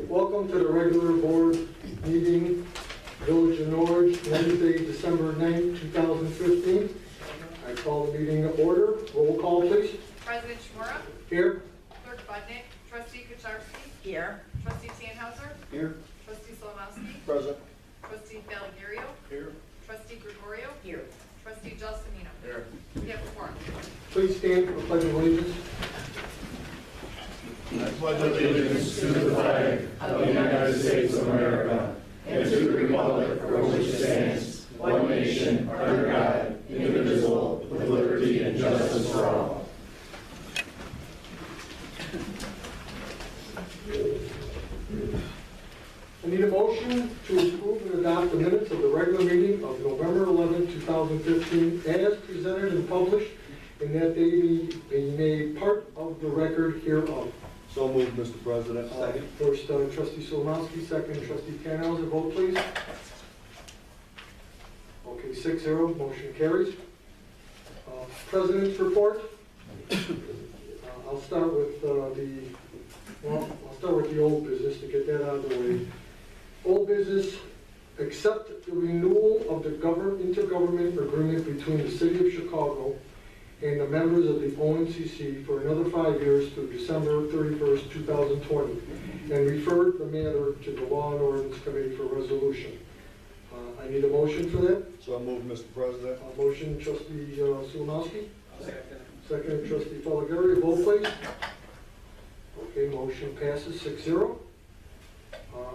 Welcome to the regular board meeting, Village of Norridge, Wednesday, December 9th, 2015. I call the meeting to order. Roll call, please. President Shmura, Here. Clerk Budnick, Trustee Kucharski, Here. Trustee Tannhauser, Here. Trustee Solomowski, Present. Trustee Belligario, Here. Trustee Gregorio, Here. Trustee Gelsomino. Here. We have a quorum. Please stand for the pledge of allegiance. I pledge allegiance to the flag of the United States of America and to the republic for which it stands, one nation, under God, indivisible, with liberty and justice for all. I need a motion to approve and adopt the minutes of the regular meeting of November 11, 2015, as presented and published, and that they be made part of the record hereof. So moved, Mr. President. First, Trustee Solomowski, second, Trustee Tannhauser, vote please. Okay, 6-0, motion carries. President's report. I'll start with I'll start with the old business to get that out of the way. Old business, accept the renewal of the intergovernment agreement between the City of Chicago and the members of the ONCC for another 5 years through December 31st, 2020, and refer the matter to the Law and Ordinance Committee for resolution. I need a motion for that. So moved, Mr. President. Motion, Trustee Solomowski. Second, Trustee Belligario, vote please. Okay, motion passes 6-0.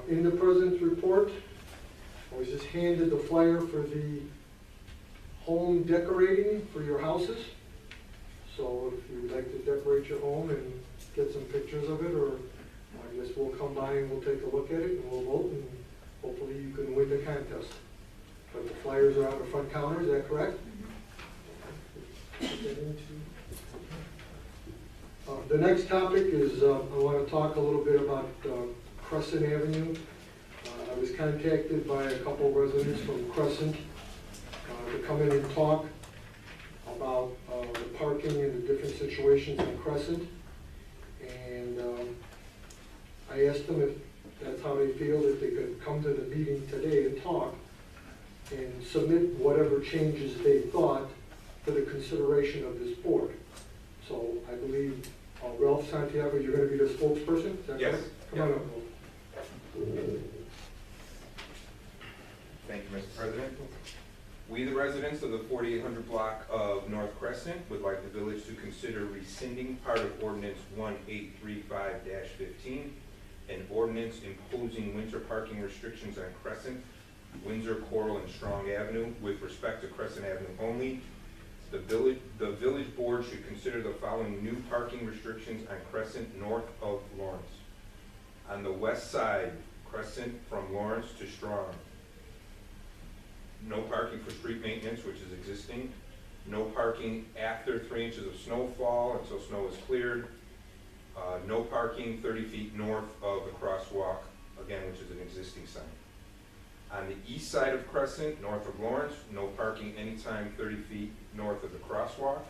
In the President's report, I was just handed the flyer for the home decorating for your houses. So if you'd like to decorate your home and get some pictures of it, or I guess we'll come by and we'll take a look at it and we'll vote, and hopefully you can win the contest. But the flyers are on the front counter, is that correct? The next topic is I want to talk a little bit about Crescent Avenue. I was contacted by a couple of residents from Crescent to come in and talk about the parking and the different situations in Crescent. And I asked them if that's how they feel, if they could come to the meeting today and talk and submit whatever changes they thought for the consideration of this board. So I believe Ralph Santiago, you're going to be the spokesperson? Is that Yes. correct? Come on up. Thank you, Mr. President. We, the residents of the 4800 block of North Crescent, would like the village to consider rescinding part of Ordinance 1835-15, an ordinance imposing winter parking restrictions on Crescent, Windsor, Coral, and Strong Avenue with respect to Crescent Avenue only. The village board should consider the following new parking restrictions on Crescent north of Lawrence. On the west side, Crescent from Lawrence to Strong. No parking for street maintenance, which is existing. No parking after 3 inches of snowfall until snow is cleared. No parking 30 feet north of the crosswalk, again, which is an existing sign. On the east side of Crescent, north of Lawrence, no parking anytime 30 feet north of the crosswalk.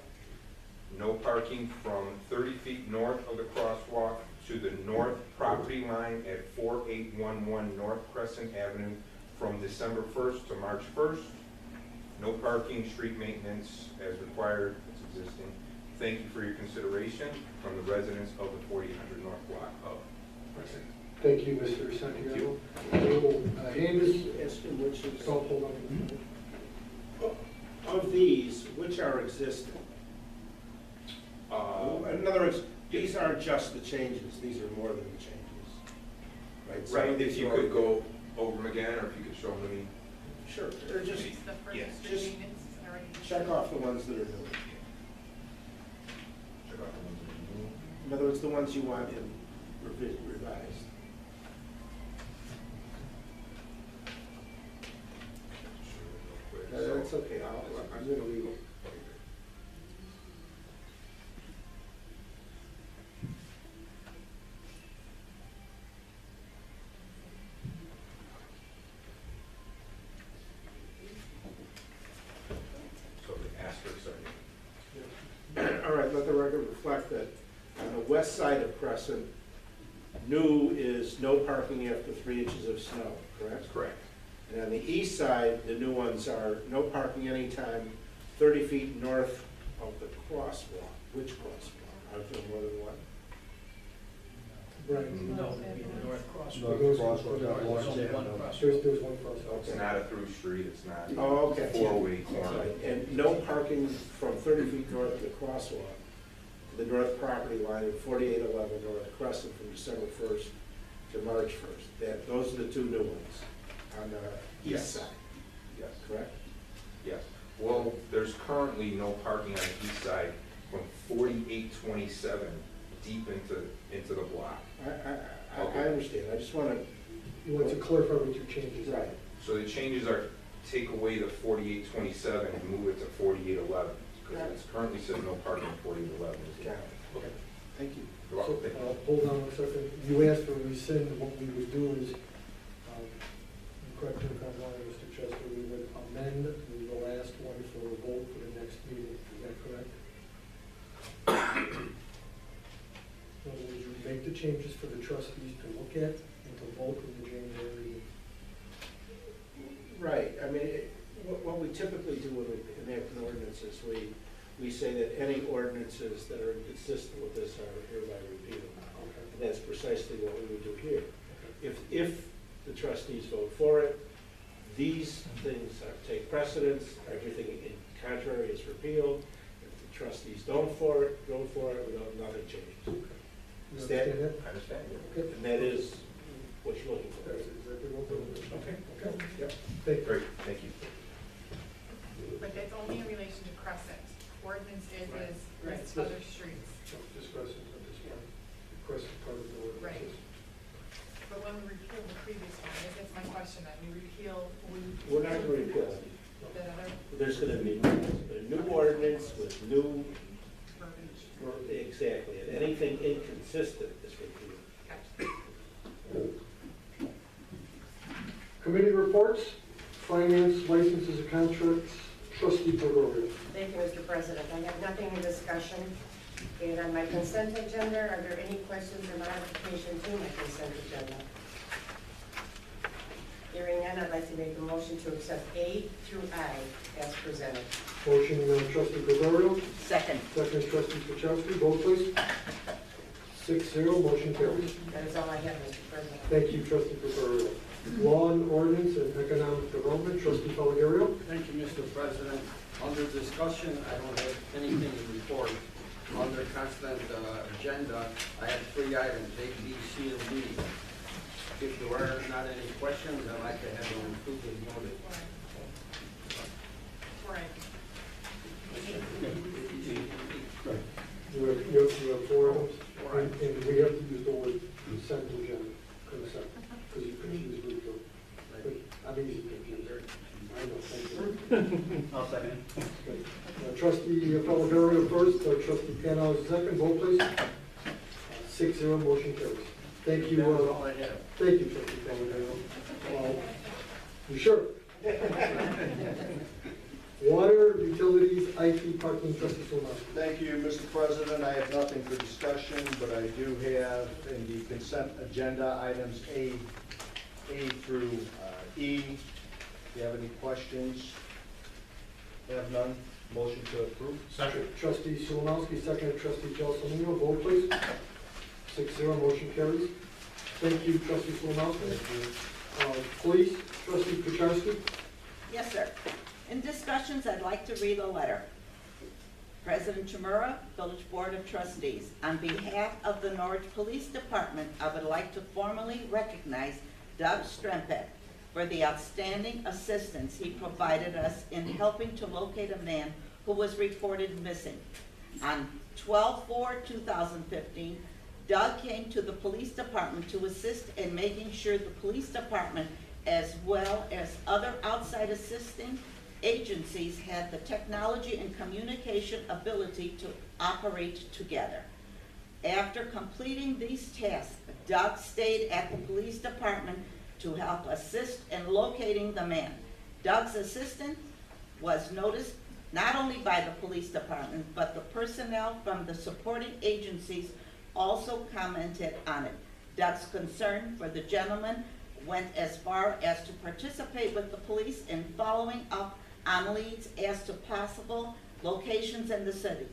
No parking from 30 feet north of the crosswalk to the north property line at 4811 North Crescent Avenue from December 1st to March 1st. No parking, street maintenance as required, it's existing. Thank you for your consideration from the residents of the 4800 North block of Crescent. Thank you, Mr. Santiago. We'll hand this. Which is, Oh, hold on. of these, which are existing? In other words, these aren't just the changes, these are more than the changes. Right? Some Right, of if these you are- could go over them again, or if you could show them to me. Sure, or just It's the first Yes. street maintenance is already. check off the ones that are new. Check out the ones that are new. In other words, the ones you want in revised. That's okay, I'm gonna leave it. So the asterisks are new. All right, let the record reflect that on the west side of Crescent, new is no parking after 3 inches of snow, correct? That's correct. And on the east side, the new ones are no parking anytime 30 feet north of the crosswalk. Which crosswalk? Are there more than one? Right. No, it'd be the north crosswalk. North crosswalk, There's Lawrence only one Avenue. crosswalk. There's one crosswalk. It's not a through street, it's not Oh, okay. four-way All corner. right, and no parking from 30 feet north of the crosswalk to the north property line of 4811 North Crescent from December 1st to March 1st. Those are the two new ones on the Yes. east side, Yes, correct? yes. Well, there's currently no parking on the east side from 4827 deep into the block. I understand, I just want You want to clarify what your changes to, are. right, So the changes are take away the 4827 and move it to 4811. Because it's currently says no parking in 4811. got it. Okay, thank you. You're So, welcome. hold on one second. You asked for rescind, what we would do is, correct me if I'm wrong, Mr. Chester, we would amend the last one for a vote for the next meeting. Is that correct? In other words, you make the changes for the trustees to look at and to vote in the January meeting. Right, I mean, what we typically do when we enact an ordinance is we say that any ordinances that are inconsistent with this are hereby repealed. Okay. And that's precisely what we would do here. If the trustees vote for it, these things take precedence, everything in contrary is repealed. If the trustees don't vote for it, nothing changes. You Is that- understand that? I understand. Okay. And that is what you're looking for. That's exactly what we're doing. Okay. Okay, yep, thank you. Great, thank you. But that's only in relation to Crescent. Ordinance is Right. other streets. Just Crescent at this point. Crescent part of the ordinance. Right. But when we repeal the previous one, I guess that's my question, that we repeal. We're not going to repeal it. The other There's going to be a new ordinance with new, verbiage. exactly, and anything inconsistent is repealed. Gotcha. Committee reports, finance, licenses and contracts, trustee Gregorio. Thank you, Mr. President. I have nothing in discussion. And on my consent agenda, are there any questions or modifications to my consent agenda? Hearing none, I'd like to make a motion to accept A through I as presented. Motion trustee Gregorio, Second. second trustee Kachowski, vote please. 6-0, motion carries. That is all I have, Mr. President. Thank you, trustee Gregorio. Law and ordinance and economic development, trustee Pellegario. Thank you, Mr. President. Under discussion, I don't have anything to report. Under constant agenda, I have 3 items, A, B, C, and D. If there are not any questions, I'd like to have them approved as noted. Right. You have 4 items, and we have to use the word consent agenda, consent, because you confuse me too. But I'm easy to confuse. I know, thank you. I'll second. Trustee Pellegario first, trustee Canal second, vote please. 6-0, motion carries. Thank you, That was all I have. thank you, trustee Pellegario. You sure? Water, utilities, IT, parking, trustee Solomon. Thank you, Mr. President. I have nothing for discussion, but I do have in the consent agenda items A through E. Do you have any questions? Have none. Motion to approve. Trustee Solimowski, second trustee Gelsomino, vote please. 6-0, motion carries. Thank you, trustee Solimowski. Police, trustee Kachowski. Yes, sir. In discussions, I'd like to read a letter. President Chimura, Village Board of Trustees, on behalf of the Norridge Police Department, I would like to formally recognize Doug Strempek for the outstanding assistance he provided us in helping to locate a man who was reported missing. On 12/4/2015, Doug came to the police department to assist in making sure the police department, as well as other outside assisting agencies, had the technology and communication ability to operate together. After completing these tasks, Doug stayed at the police department to help assist in locating the man. Doug's assistant was noticed not only by the police department, but the personnel from the supporting agencies also commented on it. Doug's concern for the gentleman went as far as to participate with the police in following up on leads as to possible locations in the city.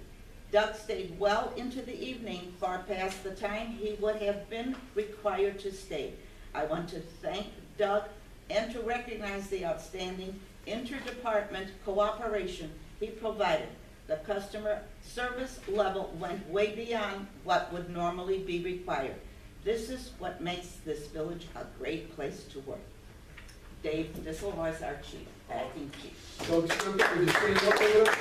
Doug stayed well into the evening, far past the time he would have been required to stay. I want to thank Doug and to recognize the outstanding interdepartment cooperation he provided. The customer service level went way beyond what would normally be required. This is what makes this village a great place to work. Dave Disselroy is our chief, acting chief. Doug Smith, would you stand up a little bit?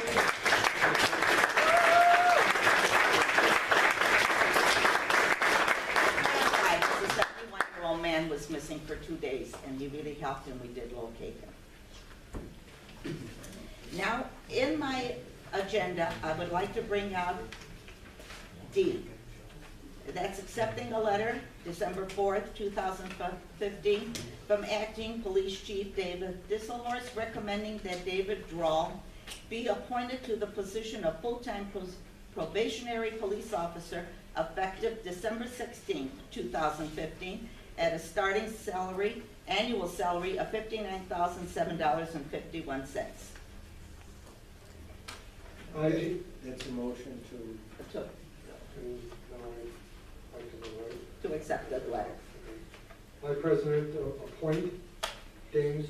The 71-year-old man was missing for 2 days, and he really helped, and we did locate him. Now, in my agenda, I would like to bring out D. That's accepting a letter, December 4th, 2015, from Acting Police Chief David Disselhorst recommending that David Drawl be appointed to the position of full-time probationary police officer effective December 16th, 2015, at a starting salary, annual salary of $59,007.51. That's a motion To accept the letter. I, President, appoint James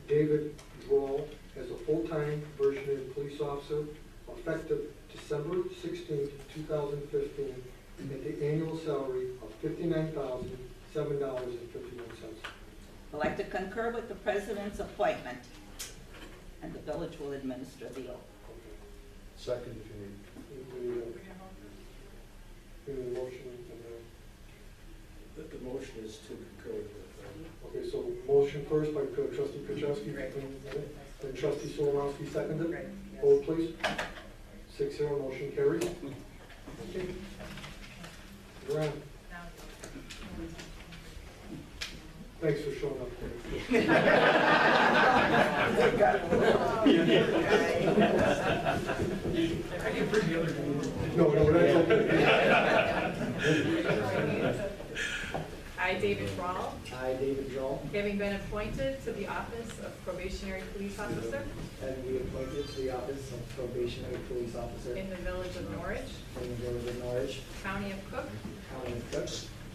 David Drawl as a full-time probationary police officer effective December 16th, 2015, at the annual salary of $59,007.51. I'd like to concur with the president's appointment, and the village will administer the oath. Second, if you need. The motion and, The motion is to concur with the, okay, so motion first by trustee Kuchowski, then trustee Solovowski seconded. Vote please. 6-0, motion carries. Okay. You're on. Thanks for showing up. No, that's okay. I, David Brawl, I, David Joel, having been appointed to the office of probationary police officer having been appointed to the office of probationary police officer in the village of Norridge, in the village of Norridge, county of Cook, county of Cook,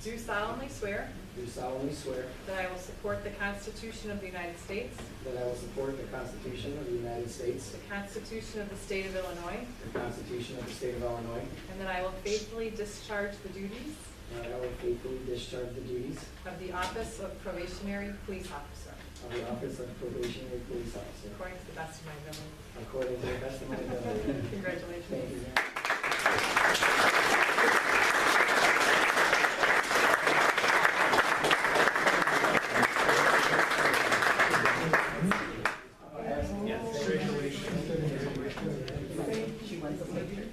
do solemnly swear do solemnly swear that I will support the Constitution of the United States, that I will support the Constitution of the United States, the Constitution of the State of Illinois, the Constitution of the State of Illinois, and that I will faithfully discharge the duties and that I will faithfully discharge the duties of the office of probationary police officer of the office of probationary police officer according to the best of my ability. according to the best of my ability. Congratulations. Thank you. She wants a picture.